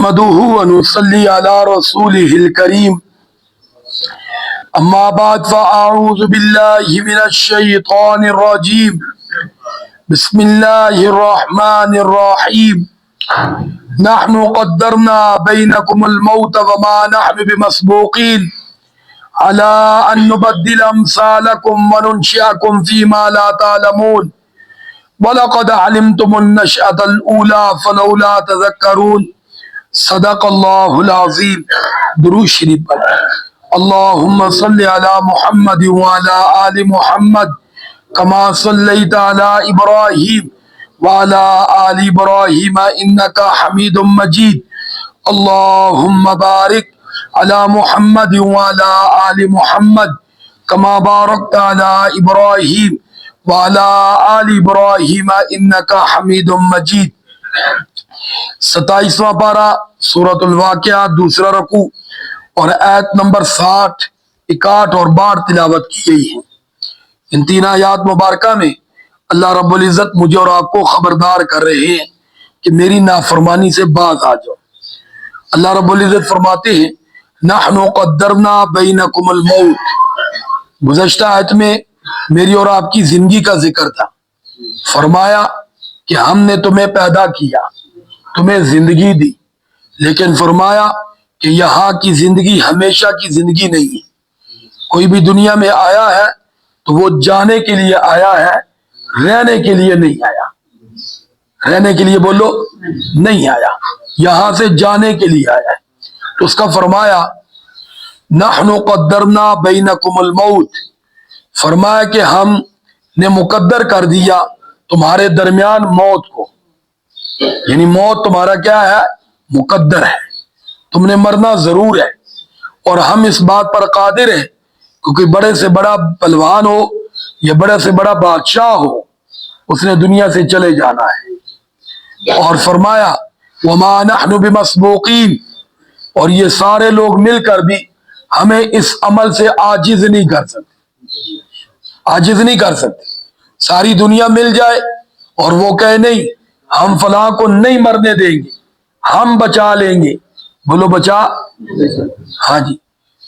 نحمده ونصلي على رسوله الكريم أما بعد فأعوذ بالله من الشيطان الرجيم بسم الله الرحمن الرحيم نحن قدرنا بينكم الموت وما نحن بمسبوقين على أن نبدل أمثالكم وننشئكم فيما لا تعلمون وَلَقَدْ عَلِمْتُمُ النَّشْأَةَ الْأُولَى فَلَوْلَا تَذَكَّرُونَ صدق اللہ العظیم۔ درود شریف پر اللہم صلی علی محمد وعلی آل محمد کما صلیت علی ابراہیم وعلی آل ابراہیم انکا حمید مجید اللہم بارک علی محمد وعلی آل محمد کما بارکت علی ابراہیم وعلی آل ابراہیم انکا حمید مجید۔ 27واں پارہ سورۃ الواقعہ، دوسرا رکوع اور آیت نمبر 60، 61 اور 62 تلاوت کی گئی ہے۔ ان تین آیات مبارکہ میں اللہ رب العزت مجھے اور آپ کو خبردار کر رہے ہیں کہ میری نافرمانی سے باز آ جاؤ۔ اللہ رب العزت فرماتے ہیں نحن قدرنا بینکم الموت۔ گزشتہ آیت میں میری اور آپ کی زندگی کا ذکر تھا۔ فرمایا کہ ہم نے تمہیں پیدا کیا، تمہیں زندگی دی، لیکن فرمایا کہ یہاں کی زندگی ہمیشہ کی زندگی نہیں ہے۔ کوئی بھی دنیا میں آیا ہے تو وہ جانے کے لیے آیا ہے، رہنے کے لیے نہیں آیا۔ رہنے کے لیے بولو نہیں آیا، یہاں سے جانے کے لیے آیا ہے۔ تو اس کا فرمایا نحن قدرنا بینکم الموت، فرمایا کہ ہم نے مقدر کر دیا تمہارے درمیان موت کو، یعنی موت تمہارا کیا ہے؟ مقدر ہے، تم نے مرنا ضرور ہے۔ اور ہم اس بات پر قادر ہیں کیونکہ بڑے سے بڑا پہلوان ہو یا بڑے سے بڑا بادشاہ ہو، اس نے دنیا سے چلے جانا ہے۔ اور فرمایا وما نحن بمسبوقین، اور یہ سارے لوگ مل کر بھی ہمیں اس عمل سے عاجز نہیں کر سکتے، عاجز نہیں کر سکتے۔ ساری دنیا مل جائے اور وہ کہے نہیں ہم فلاں کو نہیں مرنے دیں گے، ہم بچا لیں گے، بولو بچا؟ ہاں جی،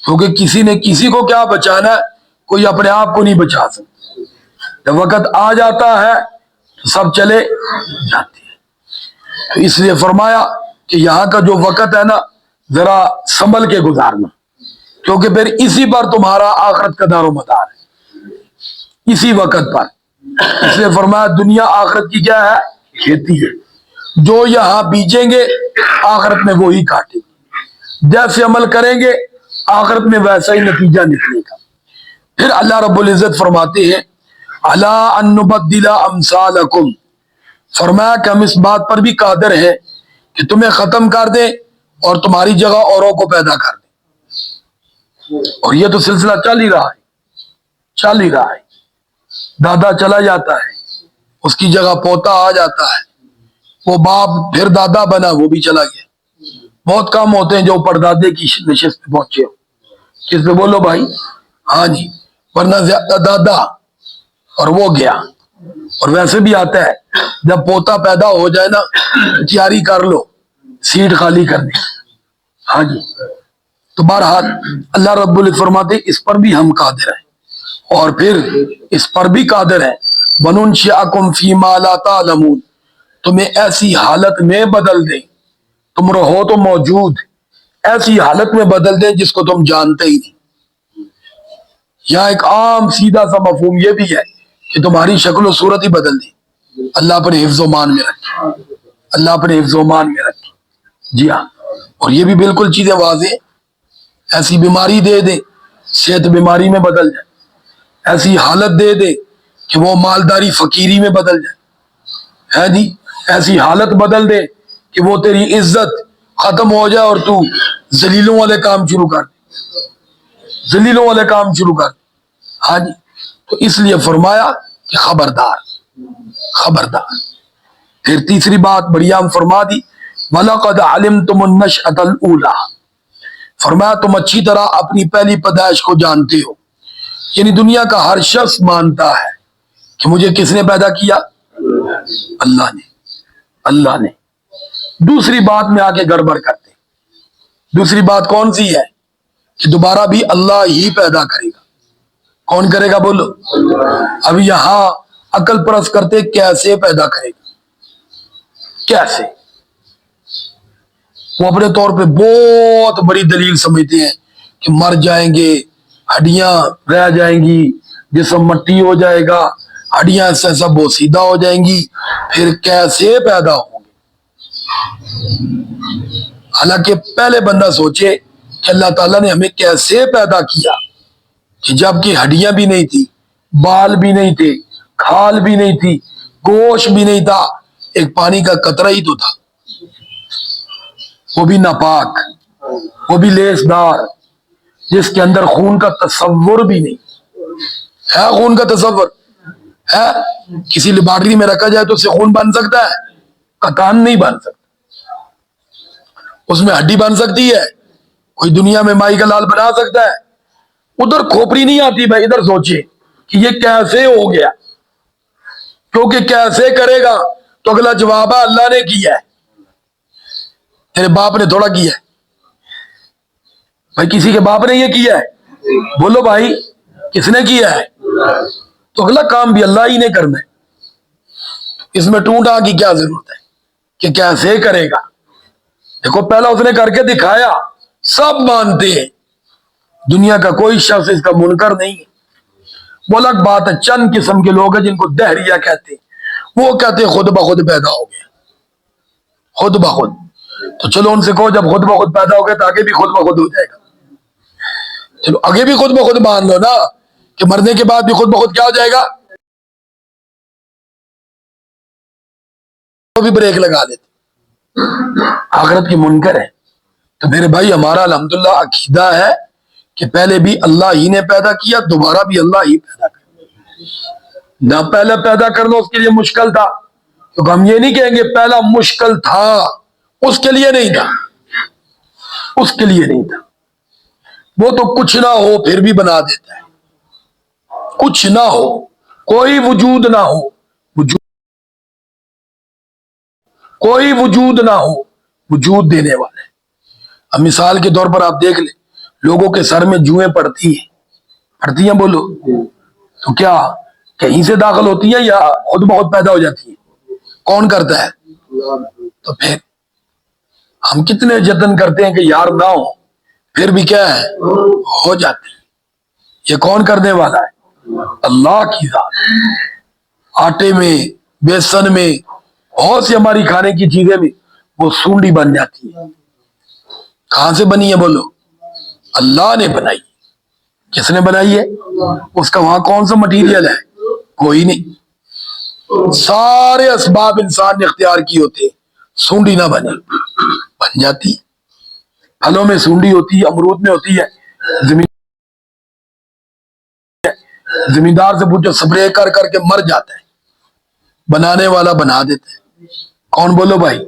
کیونکہ کسی نے کسی کو کیا بچانا ہے، کوئی اپنے آپ کو نہیں بچا سکتا۔ جب وقت آ جاتا ہے تو سب چلے جاتے ہیں۔ تو اس لیے فرمایا کہ یہاں کا جو وقت ہے نا، ذرا سنبھل کے گزارنا، کیونکہ پھر اسی پر تمہارا آخرت کا دار و مدار ہے، اسی وقت پر۔ اس لیے فرمایا دنیا آخرت کی کیا ہے؟ کھیتی ہے۔ جو یہاں بیجیں گے آخرت میں وہی کاٹیں گے، جیسے عمل کریں گے آخرت میں ویسا ہی نتیجہ نکلے گا۔ پھر اللہ رب العزت فرماتے ہیں الا ان نبدل امثالکم، فرمایا کہ ہم اس بات پر بھی قادر ہیں کہ تمہیں ختم کر دیں اور تمہاری جگہ اوروں کو پیدا کر دیں۔ اور یہ تو سلسلہ چل ہی رہا ہے، چل ہی رہا ہے۔ دادا چلا جاتا ہے، اس کی جگہ پوتا آ جاتا ہے، وہ باپ پھر دادا بنا، وہ بھی چلا گیا۔ بہت کم ہوتے ہیں جو پردادے کی نشست پہ پہنچے ہو۔ کس پہ بولو بھائی؟ ہاں جی، ورنہ زیادہ دادا اور وہ گیا۔ اور ویسے بھی آتا ہے جب پوتا پیدا ہو جائے نا، تیاری کر لو سیٹ خالی کرنے۔ ہاں جی، تو بہرحال اللہ رب العزت فرماتے اس پر بھی ہم قادر ہیں، اور پھر اس پر بھی قادر ہے وَنُنْشِئَكُمْ فِي مَا لَا تَعْلَمُونَ، تمہیں ایسی حالت میں بدل دیں، تم رہو تو موجود، ایسی حالت میں بدل دیں جس کو تم جانتے ہی نہیں۔ یہاں ایک عام سیدھا سا مفہوم یہ بھی ہے کہ تمہاری شکل و صورت ہی بدل دی۔ اللہ اپنے حفظ و مان میں رکھے، اللہ اپنے حفظ و مان میں رکھے۔ جی ہاں، اور یہ بھی بالکل چیزیں واضح، ایسی بیماری دے دے صحت بیماری میں بدل جائے، ایسی حالت دے دے کہ وہ مالداری فقیری میں بدل جائے، ہے جی، ایسی حالت بدل دے کہ وہ تیری عزت ختم ہو جائے اور تو ذلیلوں والے کام شروع کر دے، ذلیلوں والے کام شروع کر دے۔ ہاں جی، تو اس لیے فرمایا کہ خبردار، خبردار۔ پھر تیسری بات بڑی عام فرما دی وَلَقَدْ عَلِمْتُمُ النَّشْأَةَ الْأُولَىٰ، فرمایا تم اچھی طرح اپنی پہلی پیدائش کو جانتے ہو، یعنی دنیا کا ہر شخص مانتا ہے کہ مجھے کس نے پیدا کیا؟ اللہ نے، اللہ نے۔ دوسری بات میں آ کے گڑبڑ کرتے دوسری بات کون سی ہے کہ دوبارہ بھی اللہ ہی پیدا کرے گا. کون کرے گا بولو؟ اب یہاں عقل پرست کرتے کیسے پیدا کرے گا, کیسے؟ وہ اپنے طور پہ بہت بڑی دلیل سمجھتے ہیں کہ مر جائیں گے, ہڈیاں رہ جائیں گی, جسم مٹی ہو جائے گا, ہڈیاں ایسا سب بوسیدہ ہو جائیں گی, پھر کیسے پیدا ہوں گے؟ حالانکہ پہلے بندہ سوچے کہ اللہ تعالیٰ نے ہمیں کیسے پیدا کیا کہ جب کہ ہڈیاں بھی نہیں تھی, بال بھی نہیں تھے, کھال بھی نہیں تھی, گوشت بھی نہیں تھا, ایک پانی کا قطرہ ہی تو تھا, وہ بھی ناپاک, وہ بھی لیس دار, جس کے اندر خون کا تصور بھی نہیں ہے. خون کا تصور ہے؟ کسی لیبارٹری میں رکھا جائے تو اس سے خون بن سکتا ہے؟ قطعاً نہیں بن سکتا. اس میں ہڈی بن سکتی ہے؟ کوئی دنیا میں مائی کا لال بنا سکتا ہے؟ ادھر کھوپڑی نہیں آتی بھائی. ادھر سوچے کہ یہ کیسے ہو گیا, کیونکہ کیسے کرے گا تو اگلا جواب ہے اللہ نے کیا ہے, تیرے باپ نے تھوڑا کیا ہے. بھائی کسی کے باپ نے یہ کیا ہے؟ بولو بھائی کس نے کیا ہے؟ تو اگلا کام بھی اللہ ہی نے کرنا ہے. اس میں ٹونٹا کی کیا ضرورت ہے کہ کیسے کرے گا؟ دیکھو پہلا اس نے کر کے دکھایا, سب مانتے ہیں, دنیا کا کوئی شخص اس کا منکر نہیں ہے. وہ الگ بات ہے چند قسم کے لوگ ہیں جن کو دہریہ کہتے ہیں, وہ کہتے ہیں خود بخود پیدا ہو گیا, خود بخود. تو چلو ان سے کہو جب خود بخود پیدا ہو گیا تو آگے بھی خود بخود ہو جائے گا. چلو آگے بھی خود بخود مان لو نا کہ مرنے کے بعد بھی خود بخود کیا ہو جائے گا, تو بھی بریک لگا دیتے. آخرت کے منکر ہے. تو میرے بھائی ہمارا الحمدللہ عقیدہ ہے کہ پہلے بھی اللہ ہی نے پیدا کیا, دوبارہ بھی اللہ ہی پیدا کرے. نہ پہلے پیدا کرنا اس کے لیے مشکل تھا, تو ہم یہ نہیں کہیں گے پہلا مشکل تھا, اس کے لیے نہیں تھا, اس کے لیے نہیں تھا. وہ تو کچھ نہ ہو پھر بھی بنا دیتا ہے, کچھ نہ ہو, کوئی وجود نہ ہو, کوئی وجود نہ ہو, وجود دینے والے. اب مثال کے طور پر آپ دیکھ لیں, لوگوں کے سر میں جوئیں پڑتی ہیں, پڑتی ہیں بولو, تو کیا کہیں سے داخل ہوتی ہیں یا خود بخود پیدا ہو جاتی ہیں؟ کون کرتا ہے؟ تو پھر ہم کتنے جتن کرتے ہیں کہ یار نہ ہو, پھر بھی کیا ہے ہو جاتی. یہ کون کرنے والا ہے؟ اللہ کی ذات. آٹے میں, بیسن میں, بہت سی ہماری کھانے کی چیزیں بھی وہ سونڈی بن جاتی ہے. کہاں سے بنی ہے بولو؟ اللہ نے بنائی. کس نے بنائی ہے؟ اس کا وہاں کون سا مٹیریل ہے؟ کوئی نہیں. سارے اسباب انسان نے اختیار کیے ہوتے, سونڈی نہ بنے, بن جاتی. پھلوں میں سونڈی ہوتی ہے, امرود میں ہوتی ہے. زمیندار سے پوچھو, سپرے کر کر کے مر جاتا ہے, بنانے والا بنا دیتا ہے. کون بولو بھائی؟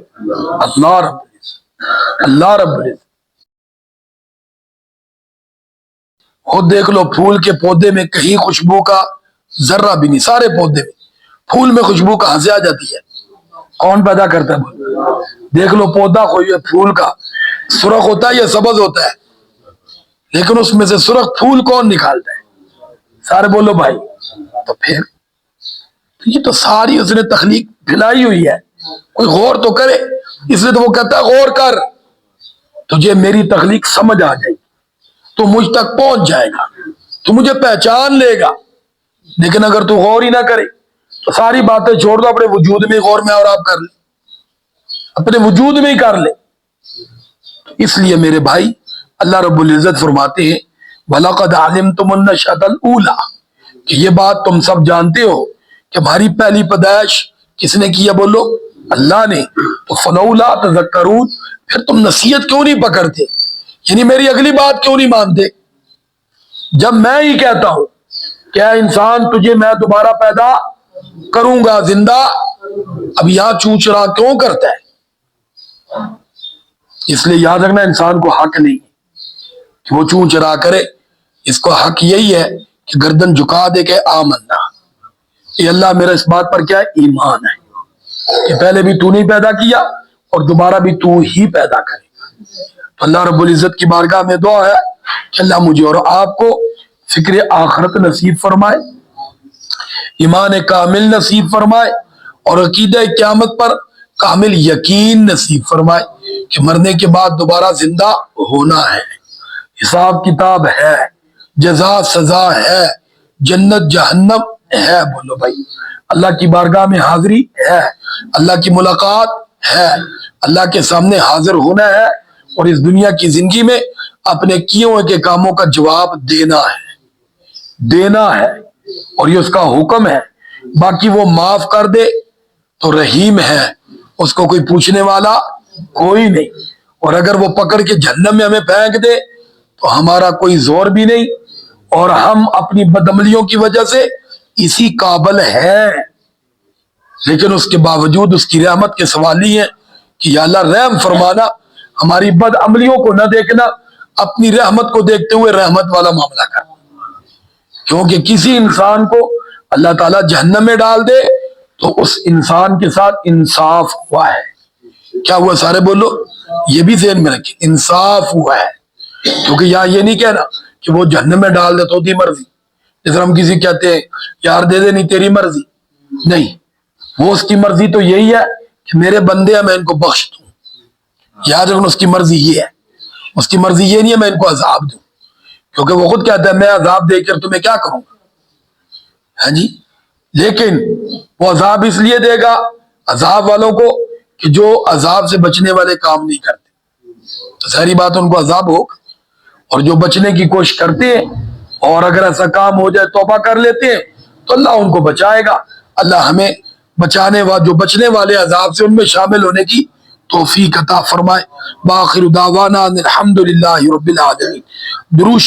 اللہ رب العزت. اللہ رب العزت. خود دیکھ لو, پھول کے پودے میں کہیں خوشبو کا ذرہ بھی نہیں, سارے پودے میں پھول میں خوشبو کہاں سے آ جاتی ہے؟ کون پیدا کرتا ہے؟ دیکھ لو پودا پھول کا سرخ ہوتا ہے یا سبز ہوتا ہے, لیکن اس میں سے سرخ پھول کون نکالتا ہے؟ سارے بولو بھائی. تو پھر یہ تو ساری اس نے تخلیق پھیلائی ہوئی ہے, کوئی غور تو کرے. اس لیے تو وہ کہتا ہے غور کر, تجھے میری تخلیق سمجھ آ جائے گی, تو مجھ تک پہنچ جائے گا, تو مجھے پہچان لے گا. لیکن اگر تو غور ہی نہ کرے تو ساری باتیں چھوڑ دو, اپنے وجود میں غور میں اور آپ کر لے, اپنے وجود میں ہی کر لے. اس لیے میرے بھائی اللہ رب العزت فرماتے ہیں وَلَقَدْ عَلِمْتُمُ النَّشْأَةَ الْأُولَىٰ, کہ یہ بات تم سب جانتے ہو کہ ہماری پہلی پیدائش کس نے کیا بولو؟ اللہ نے. تو فَلَوْلَا تَذَكَّرُونَ, پھر تم نصیحت کیوں نہیں پکڑتے, یعنی میری اگلی بات کیوں نہیں مانتے؟ جب میں ہی کہتا ہوں کہ اے انسان تجھے میں دوبارہ پیدا کروں گا زندہ, اب یہاں چوچرا کیوں کرتا ہے؟ اس لیے یاد رکھنا انسان کو حق نہیں کہ وہ چوچرا کرے. اس کو حق یہی ہے کہ گردن جھکا دے کہ آمنا, یہ اللہ میرا اس بات پر کیا ہے؟ ایمان ہے کہ پہلے بھی تو نہیں پیدا کیا اور دوبارہ بھی تو ہی پیدا کرے گا. تو اللہ رب العزت کی بارگاہ میں دعا ہے کہ اللہ مجھے اور آپ کو فکر آخرت نصیب فرمائے، ایمان کامل نصیب فرمائے، اور عقیدہ قیامت پر کامل یقین نصیب فرمائے کہ مرنے کے بعد دوبارہ زندہ ہونا ہے، حساب کتاب ہے، جزا سزا ہے، جنت جہنم ہے۔ بولو بھائی، اللہ کی بارگاہ میں حاضری ہے، اللہ کی ملاقات ہے، اللہ کے سامنے حاضر ہونا ہے، اور اس دنیا کی زندگی میں اپنے کیے ہوئے کے کاموں کا جواب دینا ہے، اور یہ اس کا حکم ہے۔ باقی وہ معاف کر دے تو رحیم ہے، اس کو کوئی پوچھنے والا کوئی نہیں، اور اگر وہ پکڑ کے جہنم میں ہمیں پھینک دے تو ہمارا کوئی زور بھی نہیں، اور ہم اپنی بدعملیوں کی وجہ سے اسی قابل ہیں، لیکن اس کے باوجود اس کی رحمت کے سوال ہی ہے کہ یا اللہ رحم فرمانا، ہماری بدعملیوں کو نہ دیکھنا، اپنی رحمت کو دیکھتے ہوئے رحمت والا معاملہ کرنا، کیونکہ کسی انسان کو اللہ تعالیٰ جہنم میں ڈال دے تو اس انسان کے ساتھ انصاف ہوا ہے۔ کیا ہوا سارے بولو، یہ بھی ذہن میں رکھیں، انصاف ہوا ہے، کیونکہ یہاں یہ نہیں کہنا کہ وہ جہنم میں ڈال دے تو دی مرضی، جیسے ہم کسی کہتے ہیں یار دے دے، نہیں تیری مرضی، نہیں، وہ اس کی مرضی تو یہی ہے کہ میرے بندے ہیں میں ان کو بخش دوں، یاد رکھنا اس کی مرضی یہ ہے، اس کی مرضی یہ نہیں ہے میں ان کو عذاب دوں، کیونکہ وہ خود کہتا ہے میں عذاب دے کر تمہیں کیا کروں گا، ہاں جی، لیکن وہ عذاب اس لیے دے گا عذاب والوں کو کہ جو عذاب سے بچنے والے کام نہیں کرتے، تو ساری بات ان کو عذاب ہوگا، اور جو بچنے کی کوشش کرتے ہیں اور اگر ایسا کام ہو جائے توبہ کر لیتے ہیں تو اللہ ان کو بچائے گا۔ اللہ ہمیں جو بچنے والے عذاب سے ان میں شامل ہونے کی توفیق عطا فرمائے۔ باخر دعوانا الحمدللہ رب العالمین۔ درود